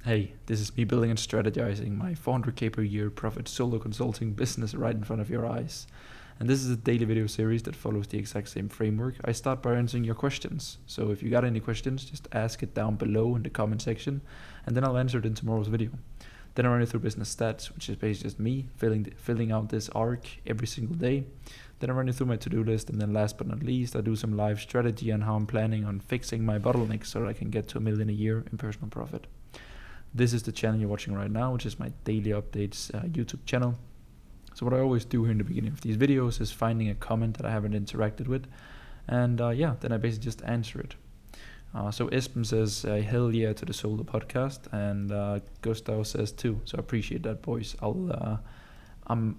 Hey, this is me building and strategizing my 400k per year profit solo consulting business right in front of your eyes. And this is a daily video series that follows the exact same framework. I start by answering your questions. So if you got any questions, just ask it down below in the comment section, and then I'll answer it in tomorrow's video. Then I run you through business stats, which is basically just me filling out this arc every single day. Then I run you through my to-do list, and then last but not least, I do some live strategy on how I'm planning on fixing my bottlenecks so that I can get to $1 million a year in personal profit. This is the channel you're watching right now, which is my daily updates YouTube channel. So what I always do here in the beginning of these videos is finding a comment that I haven't interacted with, and then I basically just answer it. So Espen says, hell yeah to the solo podcast, and Gustav says too, so I appreciate that, boys. I'm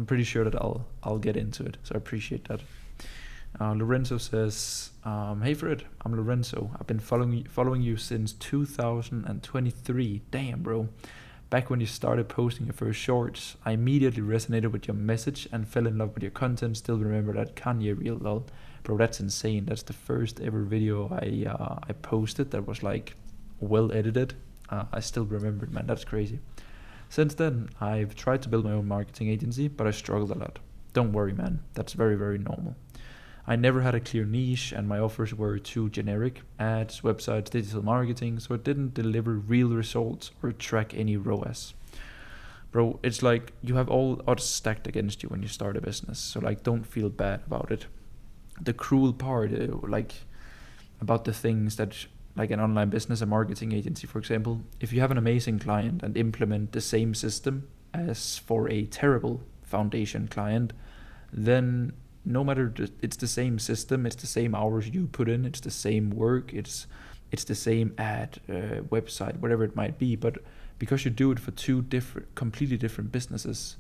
pretty sure that I'll get into it, so I appreciate that. Lorenzo says, hey Fred, I'm Lorenzo. I've been following you since 2023. Damn, bro. Back when you started posting your first shorts, I immediately resonated with your message and fell in love with your content. Still remember that Kanye reel, lol. Bro, that's insane. That's the first ever video I posted that was like well edited. I still remember it, man. That's crazy. Since then, I've tried to build my own marketing agency, but I struggled a lot. Don't worry, man. That's very, very normal. I never had a clear niche, and my offers were too generic: ads, websites, digital marketing, so it didn't deliver real results or track any ROAS. Bro, it's like you have all odds stacked against you when you start a business, so like don't feel bad about it. The cruel part, about the things that, like an online business, a marketing agency, for example, if you have an amazing client and implement the same system as for a terrible foundation client, then no matter, it's the same system, it's the same hours you put in, it's the same work, it's the same ad, website, whatever it might be, but because you do it for completely different businesses,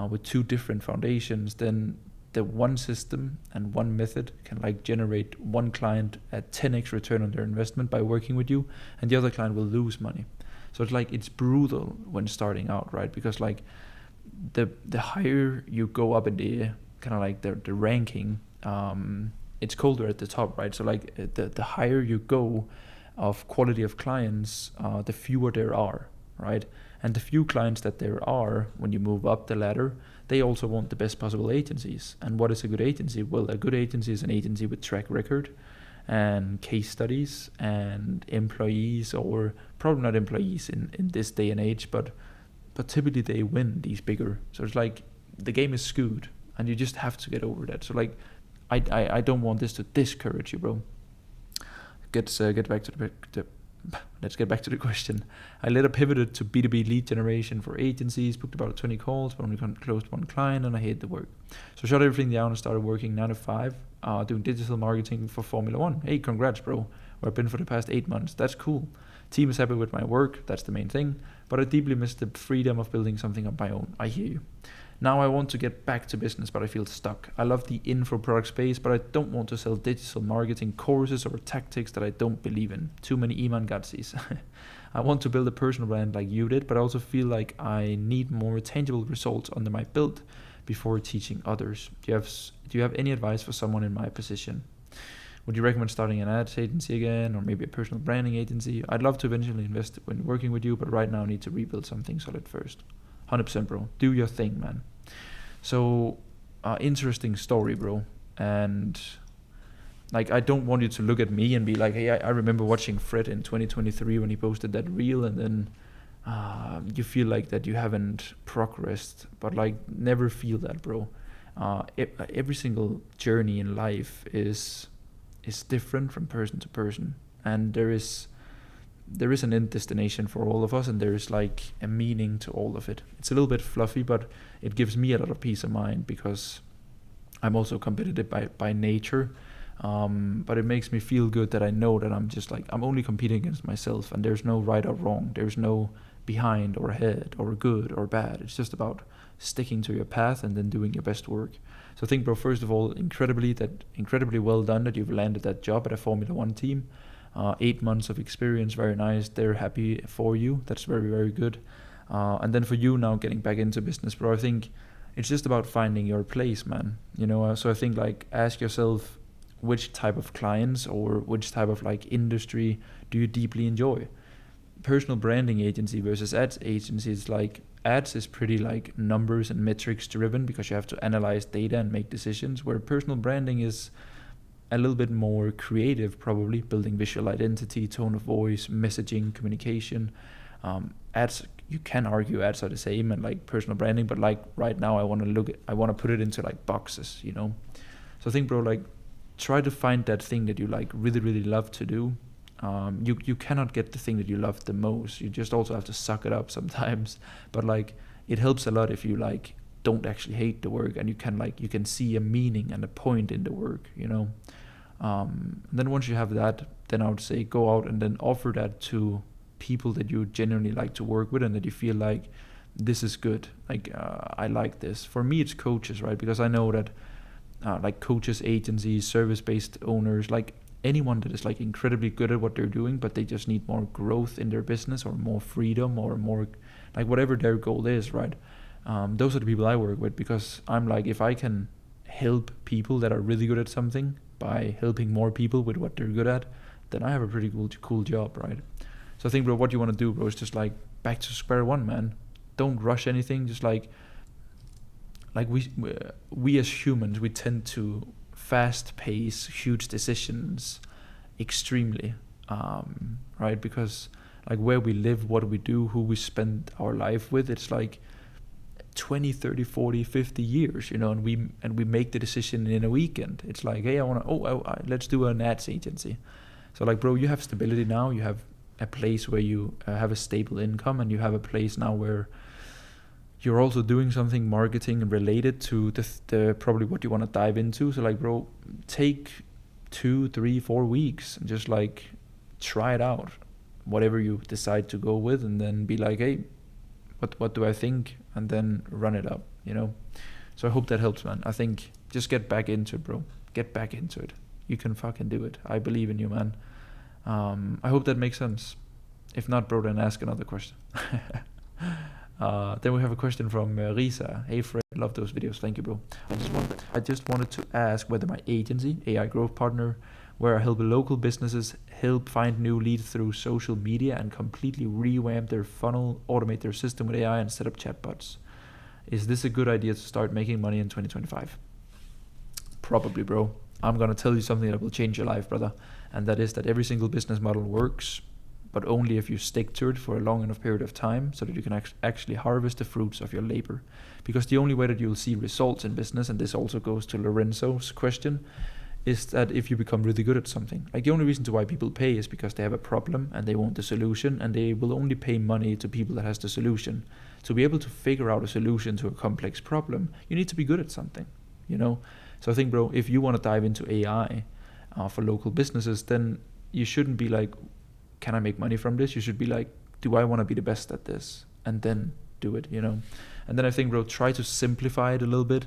with two different foundations, then the one system and one method can like generate one client at 10x return on their investment by working with you, and the other client will lose money. So it's like, it's brutal when starting out, right? Because like the higher you go up in the kind of like the ranking, it's colder at the top, right? So like the higher you go of quality of clients, the fewer there are, right? And the few clients that there are, when you move up the ladder, they also want the best possible agencies. And what is a good agency? Well, a good agency is an agency with track record and case studies and employees, or probably not employees in this day and age, but typically they win these bigger. So it's like the game is skewed, and you just have to get over that. So like, I don't want this to discourage you, bro. Let's get back to the question. I later pivoted to B2B lead generation for agencies, booked about 20 calls, but only closed one client, and I hate the work. So shut everything down and started working 9 to 5, doing digital marketing for Formula One. Hey, congrats, bro. Where I've been for the past 8 months. That's cool. Team is happy with my work. That's the main thing. But I deeply miss the freedom of building something on my own. I hear you. Now I want to get back to business, but I feel stuck. I love the info product space, but I don't want to sell digital marketing courses or tactics that I don't believe in. Too many Iman Gatsis. I want to build a personal brand like you did, but I also feel like I need more tangible results under my belt before teaching others. Do you have any advice for someone in my position? Would you recommend starting an ads agency again, or maybe a personal branding agency? I'd love to eventually invest when working with you, but right now I need to rebuild something solid first. 100%, bro. Do your thing, man. So, interesting story, bro. And like, I don't want you to look at me and be like, hey, I remember watching Fred in 2023 when he posted that reel, and then you feel like that you haven't progressed. But like, never feel that, bro. Every single journey in life is different from person to person, and there is an end destination for all of us, and there is like a meaning to all of it. It's a little bit fluffy, but it gives me a lot of peace of mind because I'm also competitive by nature. But it makes me feel good that I know that I'm only competing against myself, and there's no right or wrong. There's no behind or ahead or good or bad. It's just about sticking to your path and then doing your best work. So I think, bro, first of all, incredibly well done that you've landed that job at a Formula One team. 8 months of experience, very nice. They're happy for you. That's very, very good. And then for you now getting back into business, bro, I think it's just about finding your place, man. So I think like ask yourself which type of clients or which type of like industry do you deeply enjoy. personal branding agency versus ads agency is like, ads is pretty like numbers and metrics driven because you have to analyze data and make decisions, where personal branding is a little bit more creative, probably building visual identity, tone of voice, messaging, communication. Ads, you can argue ads are the same and like personal branding, but like right now I want to put it into like boxes, you know. So I think, bro, like try to find that thing that you like really, really love to do. You cannot get the thing that you love the most. You just also have to suck it up sometimes. But like it helps a lot if you like don't actually hate the work and you can see a meaning and a point in the work, you know. Then once you have that, then I would say go out and then offer that to people that you genuinely like to work with and that you feel like this is good. Like I like this. For me, it's coaches, right? Because I know that like coaches, agencies, service-based owners, like anyone that is like incredibly good at what they're doing, but they just need more growth in their business or more freedom or more like whatever their goal is, right? Those are the people I work with, because I'm like, if I can help people that are really good at something by helping more people with what they're good at, then I have a pretty cool job, right? So I think, bro, what you want to do, bro, is just like back to square one, man. Don't rush anything. Just like we as humans, we tend to fast pace huge decisions extremely, right? Because like where we live, what we do, who we spend our life with, it's like 20, 30, 40, 50 years, you know, and we make the decision in a weekend. It's like, hey, let's do an ads agency. So like, bro, you have stability now. You have a place where you have a stable income, and you have a place now where you're also doing something marketing related to the probably what you want to dive into. So like, bro, take 2, 3, 4 weeks and just like try it out, whatever you decide to go with, and then be like, hey, what do I think, and then run it up, you know. So I hope that helps, man. I think just get back into it, bro. Get back into it. You can fucking do it. I believe in you, man. I hope that makes sense. If not, bro, then ask another question. Then we have a question from Risa. Hey Fred, love those videos. Thank you, bro. I just wanted to ask whether my agency, AI Growth Partner, where I help local businesses help find new leads through social media and completely revamp their funnel, automate their system with AI, and set up chatbots. Is this a good idea to start making money in 2025? Probably, bro. I'm going to tell you something that will change your life, brother. And that is that every single business model works, but only if you stick to it for a long enough period of time so that you can actually harvest the fruits of your labor. Because the only way that you'll see results in business, and this also goes to Lorenzo's question, is that if you become really good at something. Like the only reason to why people pay is because they have a problem and they want the solution, and they will only pay money to people that has the solution. To be able to figure out a solution to a complex problem, you need to be good at something, you know? So I think, bro, if you want to dive into AI for local businesses, then you shouldn't be like, can I make money from this? You should be like, do I want to be the best at this? And then do it, you know? And then I think, bro, try to simplify it a little bit.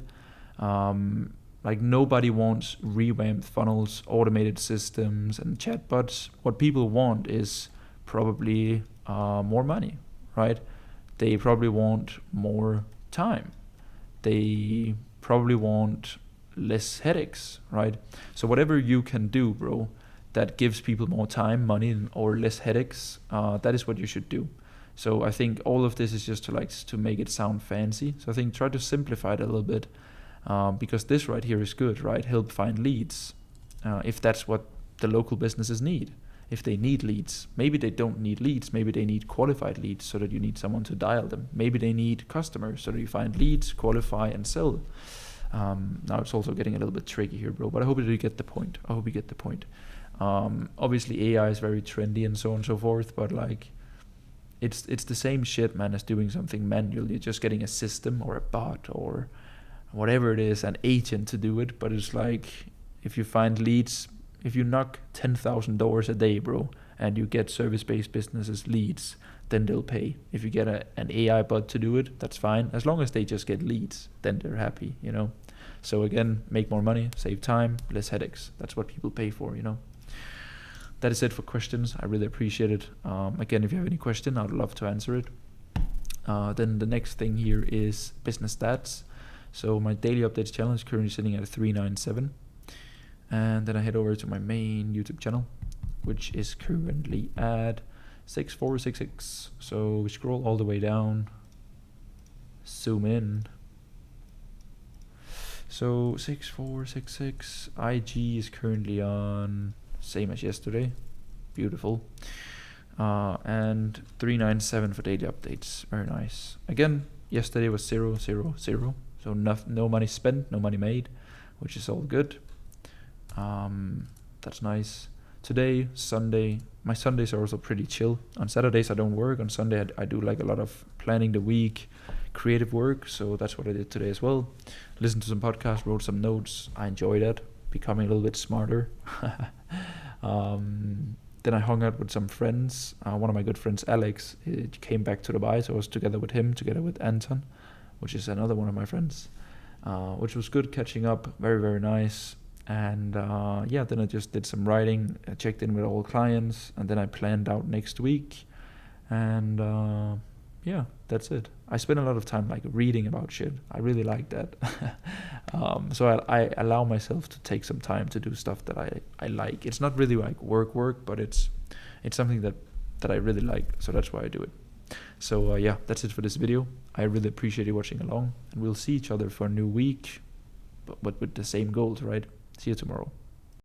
Like nobody wants revamped funnels, automated systems, and chatbots. What people want is probably more money, right? They probably want more time. They probably want less headaches, right? So whatever you can do, bro, that gives people more time, money, or less headaches, that is what you should do. So I think all of this is just to make it sound fancy. So I think try to simplify it a little bit. Because this right here is good, right? Help find leads, if that's what the local businesses need. If they need leads, maybe they don't need leads, maybe they need qualified leads so that you need someone to dial them. Maybe they need customers so that you find leads, qualify, and sell. Now it's also getting a little bit tricky here, bro, but I hope that you get the point. I hope you get the point. Obviously AI is very trendy and so on and so forth, but like it's the same shit, man, as doing something manual. You're just getting a system or a bot or whatever it is, an agent to do it. But it's like, if you find leads, if you knock 10,000 doors a day, bro, and you get service-based businesses leads, then they'll pay. If you get an AI bot to do it, that's fine. As long as they just get leads, then they're happy, you know. So again, make more money, save time, less headaches. That's what people pay for, you know. That is it for questions. I really appreciate it. Again, if you have any question, I'd love to answer it. Then the next thing here is business stats. So my daily updates channel is currently sitting at 397. And then I head over to my main YouTube channel, which is currently at 6466. So we scroll all the way down, zoom in. So 6466, IG is currently on same as yesterday, beautiful. And 397 for daily updates, very nice. Again, yesterday was 0, 0, 0, so no money spent, no money made, which is all good. That's nice. Today, Sunday, my Sundays are also pretty chill. On Saturdays I don't work. On Sunday I do like a lot of planning the week, creative work, so that's what I did today as well. Listened to some podcasts, wrote some notes. I enjoyed that, becoming a little bit smarter. Then I hung out with some friends. One of my good friends, Alex, he came back to Dubai, so I was together with him, together with Anton, which is another one of my friends, which was good catching up, very, very nice. And then I just did some writing, I checked in with all clients, and then I planned out next week. And that's it. I spend a lot of time like reading about shit. I really like that. So I allow myself to take some time to do stuff that I like. It's not really like work, but it's something that I really like. So that's why I do it. So that's it for this video. I really appreciate you watching along, and we'll see each other for a new week, but with the same goals, right? See you tomorrow.